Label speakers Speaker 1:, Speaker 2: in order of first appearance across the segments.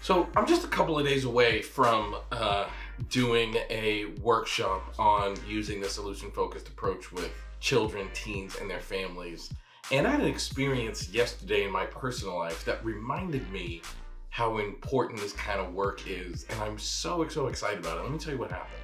Speaker 1: So I'm just a couple of days away from doing a workshop on using the solution-focused approach with children, teens, and their families. And I had an experience yesterday in my personal life that reminded me how important this kind of work is. And I'm so excited about it. Let me tell you what happened.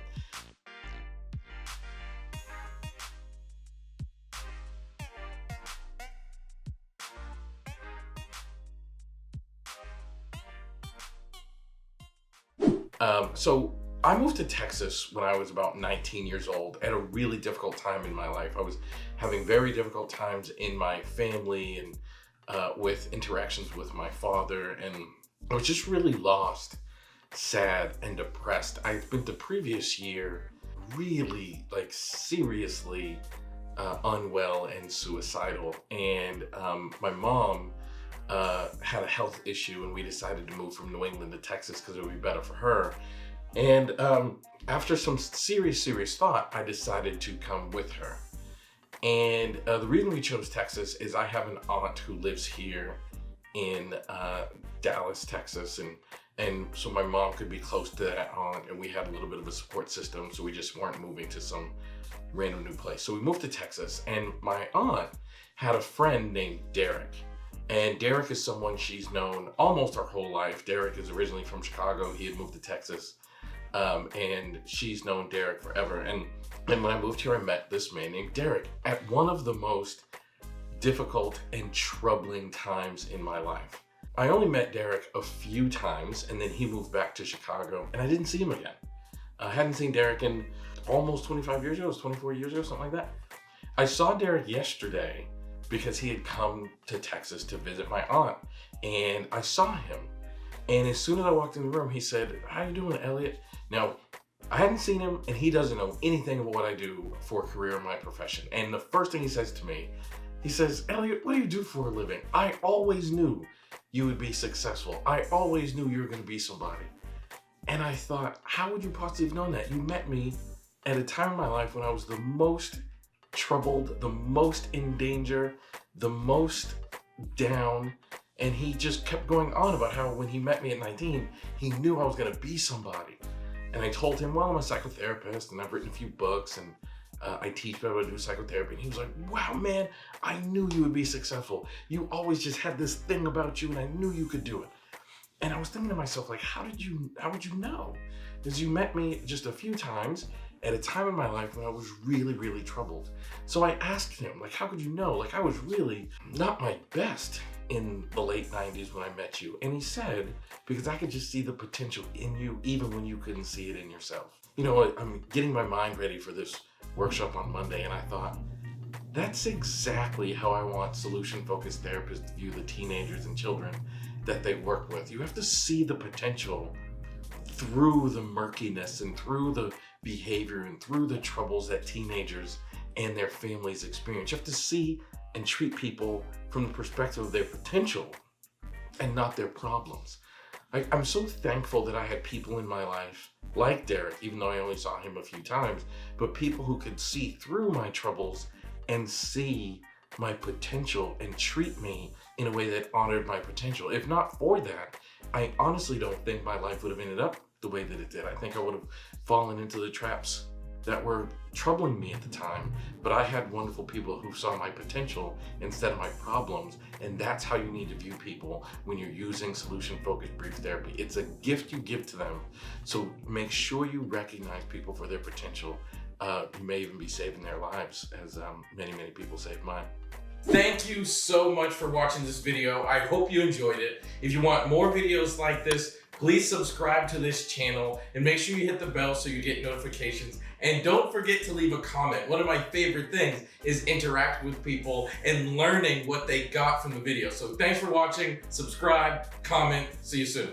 Speaker 1: So I moved to Texas when I was about 19 years old at a really difficult time in my life. I was having very difficult times in my family and with interactions with my father, and I was just really lost, sad, and depressed. I spent the previous year really seriously unwell and suicidal, and my mom had a health issue, and we decided to move from New England to Texas because it would be better for her. And after some serious thought, I decided to come with her. And the reason we chose Texas is I have an aunt who lives here in Dallas, Texas, and so my mom could be close to that aunt, and we had a little bit of a support system, so we just weren't moving to some random new place. So we moved to Texas, and my aunt had a friend named Derek. And Derek is someone she's known almost her whole life. Derek is originally from Chicago. He had moved to Texas. And she's known Derek forever. And when I moved here, I met this man named Derek at one of the most difficult and troubling times in my life. I only met Derek a few times, and then he moved back to Chicago, and I didn't see him again. I hadn't seen Derek in almost 25 years ago. It was 24 years ago, something like that. I saw Derek yesterday because he had come to Texas to visit my aunt, and I saw him. And as soon as I walked in the room, he said, "How you doing, Elliot?" Now, I hadn't seen him, and he doesn't know anything about what I do for a career in my profession. And the first thing he says to me, he says, "Elliot, what do you do for a living? I always knew you would be successful. I always knew you were gonna be somebody." And I thought, how would you possibly have known that? You met me at a time in my life when I was the most troubled, the most in danger, the most down, and he just kept going on about how when he met me at 19, he knew I was gonna be somebody. And I told him, well, I'm a psychotherapist, and I've written a few books, and I teach people how to do psychotherapy. And he was like, wow, man, I knew you would be successful. You always just had this thing about you, and I knew you could do it. And I was thinking to myself, how would you know? Because you met me just a few times at a time in my life when I was really troubled. So I asked him, how could you know? I was really not my best in the late 90s when I met you. And he said, because I could just see the potential in you even when you couldn't see it in yourself. You know, I'm getting my mind ready for this workshop on Monday, and I thought, that's exactly how I want solution-focused therapists to view the teenagers and children that they work with. You have to see the potential through the murkiness and through the behavior and through the troubles that teenagers and their families experience. You have to see and treat people from the perspective of their potential and not their problems. I'm so thankful that I had people in my life like Derek, even though I only saw him a few times, but people who could see through my troubles and see my potential and treat me in a way that honored my potential. If not for that, I honestly don't think my life would have ended up the way that it did. I think I would have fallen into the traps that were troubling me at the time, but I had wonderful people who saw my potential instead of my problems, and that's how you need to view people when you're using solution-focused brief therapy. It's a gift you give to them, so make sure you recognize people for their potential. You may even be saving their lives, as many people saved mine. Thank you so much for watching this video. I hope you enjoyed it. If you want more videos like this, please subscribe to this channel and make sure you hit the bell so you get notifications. And don't forget to leave a comment. One of my favorite things is interacting with people and learning what they got from the video. So thanks for watching, subscribe, comment, see you soon.